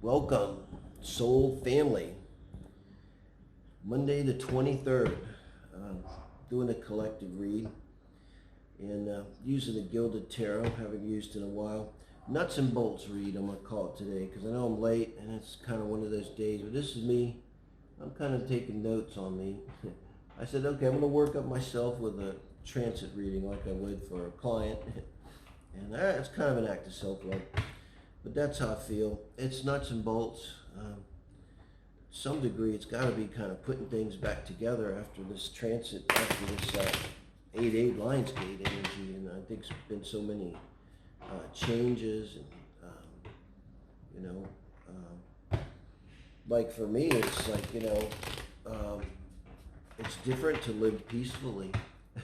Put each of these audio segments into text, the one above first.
Welcome, soul family. Monday the 23rd, doing a collective read and using the Gilded Tarot, haven't used in a while. Nuts and bolts read, I'm going to call it today, because I know I'm late and it's kind of one of those days, but this is me. I'm kind of taking notes on me. I said, okay, I'm going to work up myself with a transit reading like I would for a client. And it's kind of an act of self-love. But that's how I feel. It's nuts and bolts. Some degree, it's got to be kind of putting things back together after this transit, after this 8-8 Lionsgate energy. And I think it's been so many changes. And, like for me, it's like, it's different to live peacefully,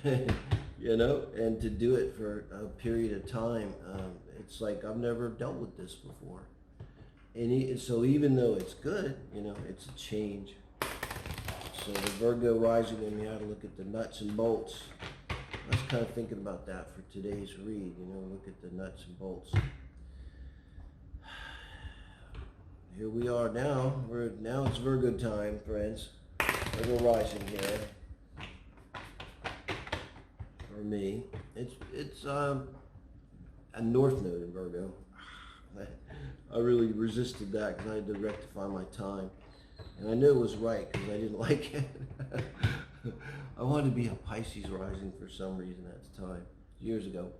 and to do it for a period of time. It's like I've never dealt with this before. And so even though it's good, it's a change. So the Virgo rising in me, I had to look at the nuts and bolts. I was kind of thinking about that for today's read, look at the nuts and bolts. Here we are now. Now it's Virgo time, friends. Virgo rising here. For me, it's a north node in Virgo. I really resisted that because I had to rectify my time, and I knew it was right because I didn't like it. I wanted to be a Pisces rising for some reason at the time, years ago.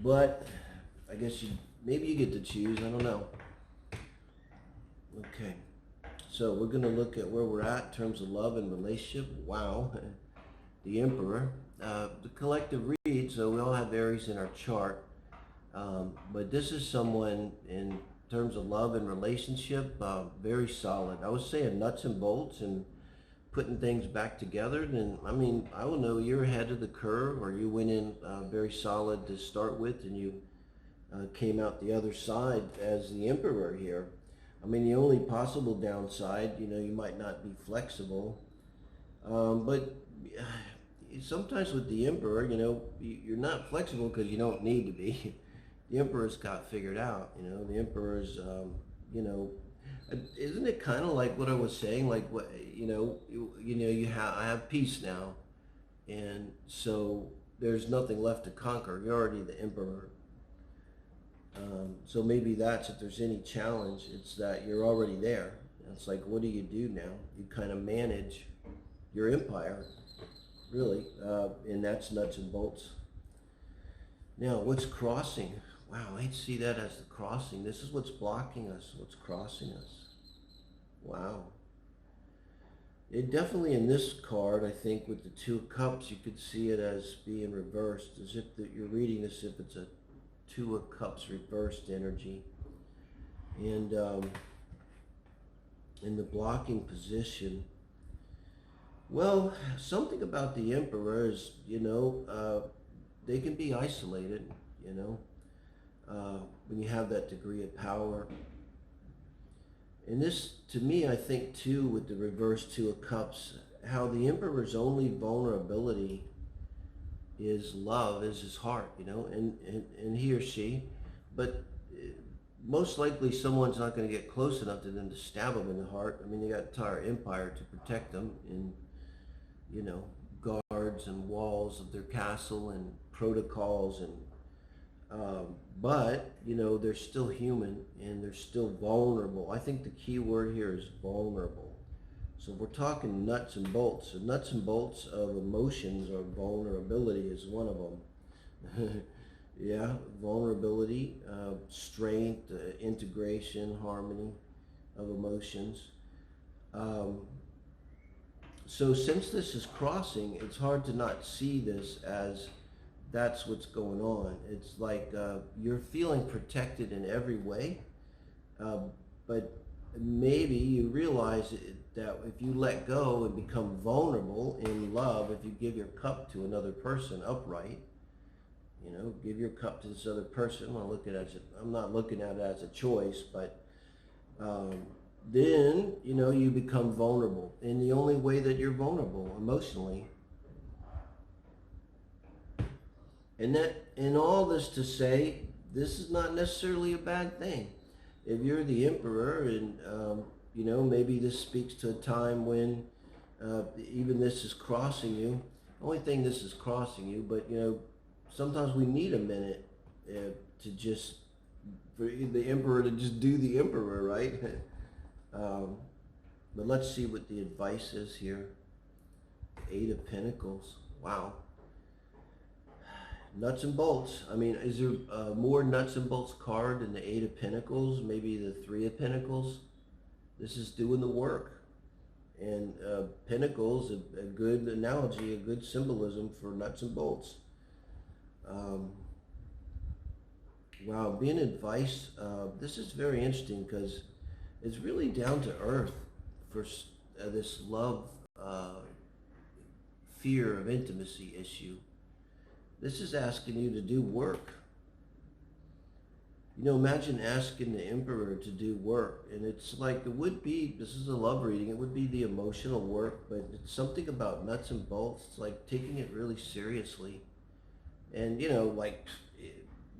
But I guess maybe you get to choose. I don't know. Okay. So we're going to look at where we're at in terms of love and relationship. Wow. The Emperor. The collective read, so we all have Aries in our chart. But this is someone in terms of love and relationship, very solid. I was saying nuts and bolts and putting things back together. Then, I don't know, you're ahead of the curve, or you went in very solid to start with and you came out the other side as the Emperor here. The only possible downside, you might not be flexible, but sometimes with the Emperor, you're not flexible because you don't need to be. The Emperor's got figured out, the Emperor's, isn't it kind of like what I was saying, like what, I have peace now, and so there's nothing left to conquer. You're already the Emperor. So maybe that's, if there's any challenge, it's that you're already there. It's like, what do you do now? You kind of manage your empire, really, and that's nuts and bolts. Now, what's crossing? Wow, I see that as the crossing. This is what's blocking us, what's crossing us. Wow. It definitely, in this card, I think, with the Two of Cups, you could see it as being reversed, as if you're reading this if it's a Two of Cups reversed energy. And in the blocking position, well, something about the Emperor is, they can be isolated, when you have that degree of power. And this, to me, I think, too, with the reverse Two of Cups, how the Emperor's only vulnerability is love, is his heart, and he or she, but most likely someone's not going to get close enough to them to stab them in the heart. They got an entire empire to protect them in, guards and walls of their castle and protocols, and but they're still human and they're still vulnerable. I think the key word here is vulnerable. So we're talking nuts and bolts. So nuts and bolts of emotions, or vulnerability is one of them. Yeah, vulnerability, strength, integration, harmony of emotions. So since this is crossing, it's hard to not see this as that's what's going on. It's like you're feeling protected in every way, but maybe you realize that if you let go and become vulnerable in love, if you give your cup to another person upright, give your cup to this other person. I'm not looking at it as a choice, but then, you become vulnerable. And the only way that you're vulnerable emotionally, and all this to say, this is not necessarily a bad thing. If you're the emperor, and you know, maybe this speaks to a time when even this is crossing you. The only thing this is crossing you, but you know, sometimes we need a minute to just, for the emperor to just do the emperor, right? But let's see what the advice is here. Eight of Pentacles. Wow. Nuts and bolts. I mean, is there more nuts and bolts card than the Eight of Pentacles? Maybe the Three of Pentacles? This is doing the work. And Pentacles, a good analogy, a good symbolism for nuts and bolts. Wow, being advice, this is very interesting because it's really down to earth for this love, fear of intimacy issue. This is asking you to do work. You know, imagine asking the emperor to do work, and it's like, it would be, this is a love reading, it would be the emotional work, but it's something about nuts and bolts. It's like taking it really seriously. And, you know, like,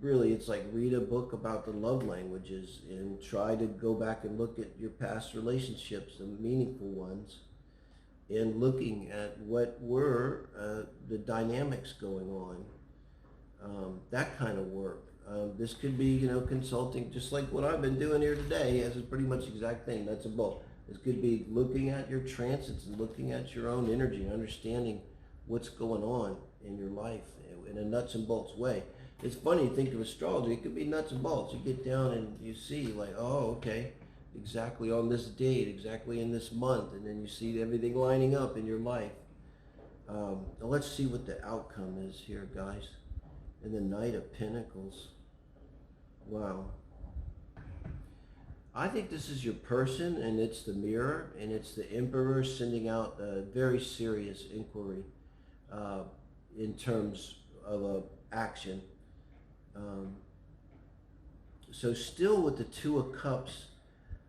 really, it's like read a book about the love languages and try to go back and look at your past relationships, the meaningful ones, and looking at what were the dynamics going on. That kind of work. This could be, you know, consulting, just like what I've been doing here today. This is pretty much the exact thing. That's a book. This could be looking at your transits and looking at your own energy and understanding what's going on in your life in a nuts and bolts way. It's funny, you think of astrology, it could be nuts and bolts. You get down and you see like, oh, okay, exactly on this date, exactly in this month, and then you see everything lining up in your life. Now let's see what the outcome is here, guys. And the Knight of Pentacles. Wow. I think this is your person, and it's the mirror, and it's the emperor sending out a very serious inquiry in terms of action. So still with the Two of Cups,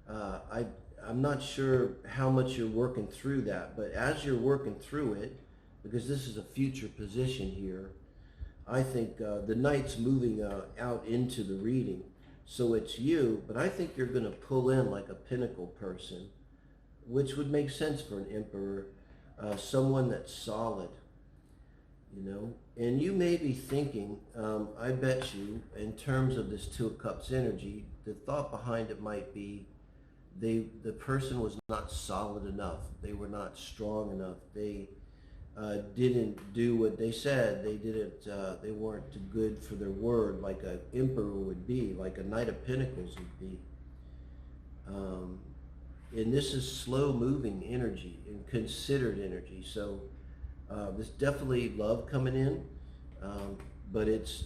I'm not sure how much you're working through that, but as you're working through it, because this is a future position here, I think the Knight's moving out into the reading. So it's you, but I think you're going to pull in like a pinnacle person, which would make sense for an emperor, someone that's solid, you know. And you may be thinking, I bet you, in terms of this Two of Cups energy, the thought behind it might be the person was not solid enough. They were not strong enough. They didn't do what they said. They didn't. They weren't good for their word, like an emperor would be, like a Knight of Pentacles would be. And this is slow-moving energy and considered energy. So there's definitely love coming in, but it's,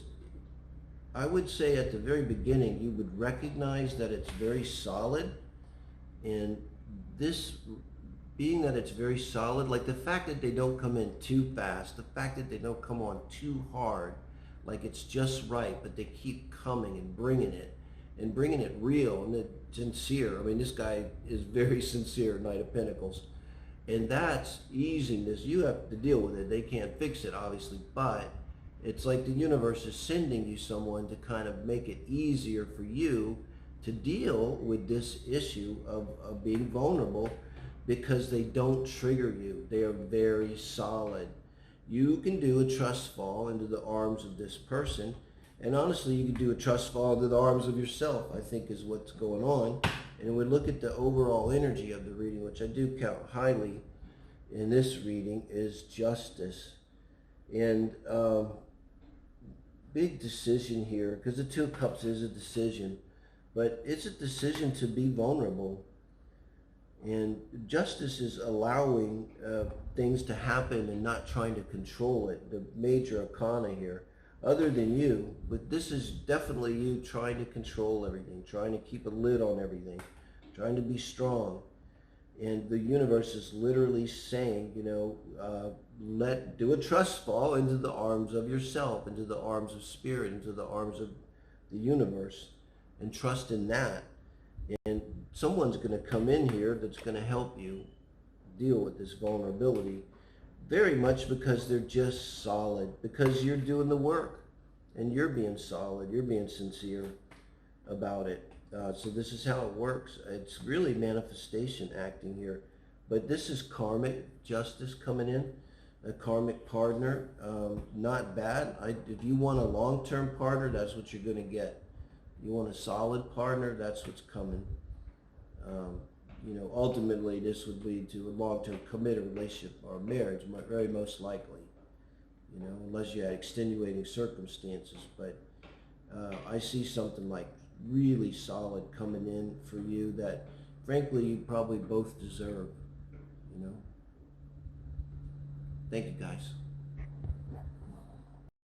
I would say at the very beginning, you would recognize that it's very solid, and this, being that it's very solid, like the fact that they don't come in too fast, the fact that they don't come on too hard, like it's just right, but they keep coming and bringing it real and sincere. I mean, this guy is very sincere, Knight of Pentacles. And that's easing this. You have to deal with it. They can't fix it, obviously, but it's like the universe is sending you someone to kind of make it easier for you to deal with this issue of being vulnerable, because they don't trigger you. They are very solid. You can do a trust fall into the arms of this person, and honestly, you can do a trust fall into the arms of yourself, I think is what's going on. And we look at the overall energy of the reading, which I do count highly in this reading, is justice. And big decision here, because the Two of Cups is a decision, but it's a decision to be vulnerable. And justice is allowing things to happen and not trying to control it, the major arcana here, other than you. But this is definitely you trying to control everything, trying to keep a lid on everything, trying to be strong. And the universe is literally saying, you know, do a trust fall into the arms of yourself, into the arms of spirit, into the arms of the universe, and trust in that. And someone's going to come in here that's going to help you deal with this vulnerability, very much because they're just solid, because you're doing the work. and you're being solid, you're being sincere about it. So this is how it works. It's really manifestation acting here. But this is karmic justice coming in, a karmic partner. Not bad. If you want a long-term partner, that's what you're going to get. You want a solid partner, that's what's coming. You know, ultimately this would lead to a long-term committed relationship or marriage, very most likely. You know, unless you had extenuating circumstances. But I see something like really solid coming in for you that, frankly, you probably both deserve. You know. Thank you, guys.